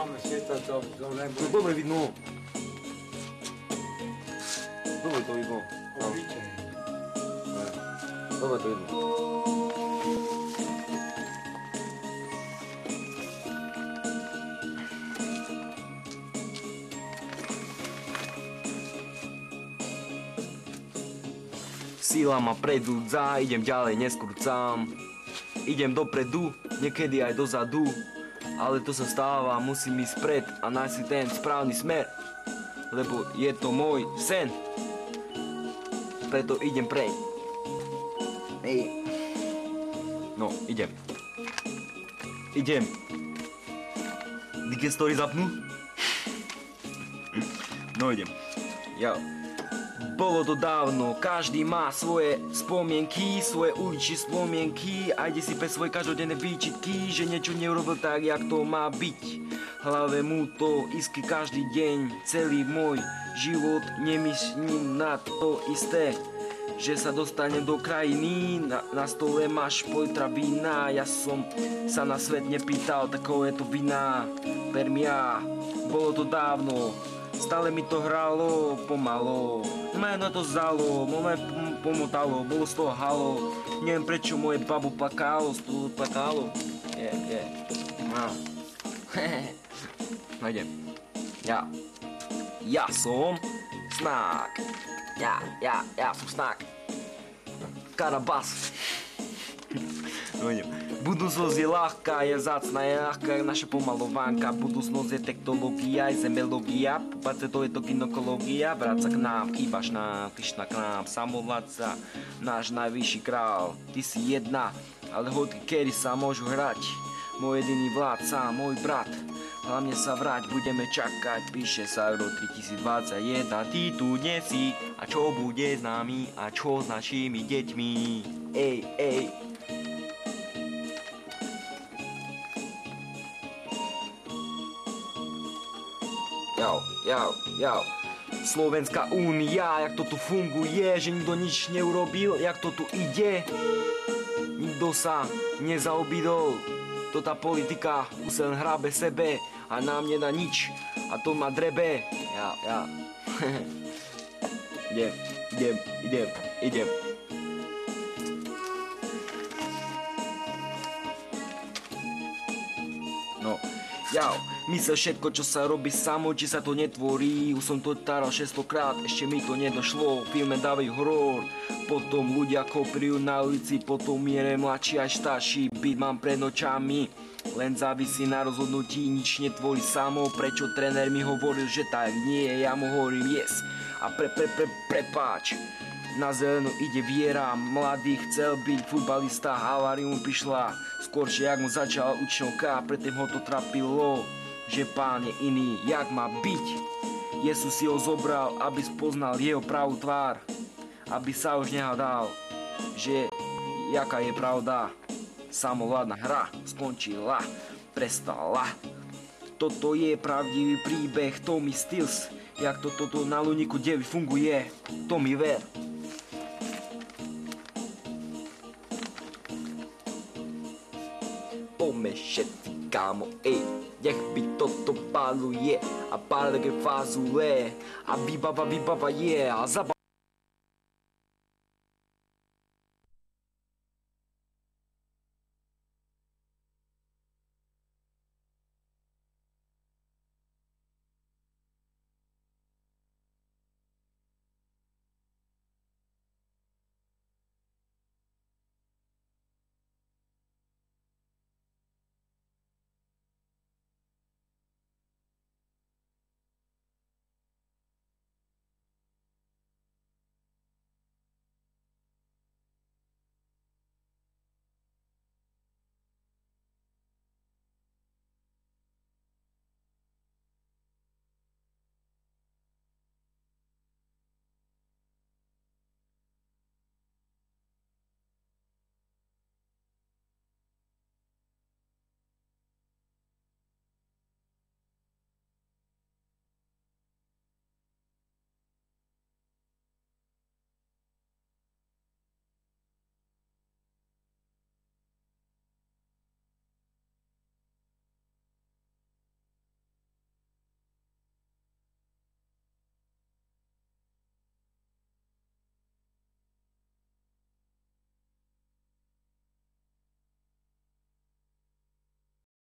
máme světla, to nebude. No dobre vidno. Dobre to vidno. Obyčejný. Dobre to vidno. Síla ma predúdza, idem ďalej, neskrúcam. Idem dopredu, niekedy aj dozadu. Ale to sa stáva, musím ísť pred a nájsť si ten správny smer. Lebo je to môj sen. Preto idem preň. Hej. No, idem. Idem. Dike story zapnú? No, idem. Ja. Bolo to dávno, každý má svoje spomienky, svoje uličné spomienky a ide si pre svoje každodenné výčitky, že niečo neurobil tak, jak to má byť. Hlave mu to iskry každý deň, celý môj život nemyslím na to isté, že sa dostanem do krajiny, na stole máš potravína, ja som sa na svet nepýtal, takou je to vina, permia, bolo to dávno. Stále mi to hralo pomalo, meno to zalo, moment pomotalo, bolo z toho halo. Neviem prečo moje babu plakalo, z toho plakalo. No. No idem. Ja som Snak. Ja som Snak. Karabas. No idem. Budúcnosť je ľahká, je vzácna, je ľahká, je naša pomalovanka. Budúcnosť je technológia, je zemelógia. Púpace to je to gynekológia. Vráť sa k nám, chýbaš nám, Krišna k nám. Samovladca, náš najvyšší král. Ty si jedna, ale hodky kedy sa môžu hrať. Môj jediný vládca, môj brat. Hlavne sa vrať, budeme čakať. Píše sa Euro 3021. Ty tu nie si. A čo bude s nami? A čo s našimi deťmi? Ej. Jau. Slovenská únia, jak to tu funguje, že nikto nič neurobil, jak to tu ide. Nikto sa nezaobidol, to tá politika už len hrabe sebe a nám nedá nič a to ma drebe. Ja. Idem. No, jau. Mysel všetko, čo sa robí samo, či sa to netvorí. Už som to taral 600 krát, ešte mi to nedošlo. V filme dávajú horor, potom ľudia kopriú na ulici, potom miere mladší aj starší. Byt mám pred nočami, len závisí na rozhodnutí, nič netvorí samo. Prečo tréner mi hovoril, že tak nie, ja mu hovorím yes. A prepáč. Na zelenú ide viera, mladý chcel byť futbalista, haváriu mu prišla skôršie, jak mu začala učňovka, predtým ho to trapilo, že pán je iný, jak má byť. Jesus si ho zobral, aby spoznal jeho pravú tvár, aby sa už nehádal, že jaká je pravda. Samovládna hra skončila, prestala. Toto je pravdivý príbeh Tommy Stills, jak toto na Luníku 9 funguje, to mi ver. Poďme všetci, kámo, nech by toto paluje a paluje fazule a výbava je a zabava.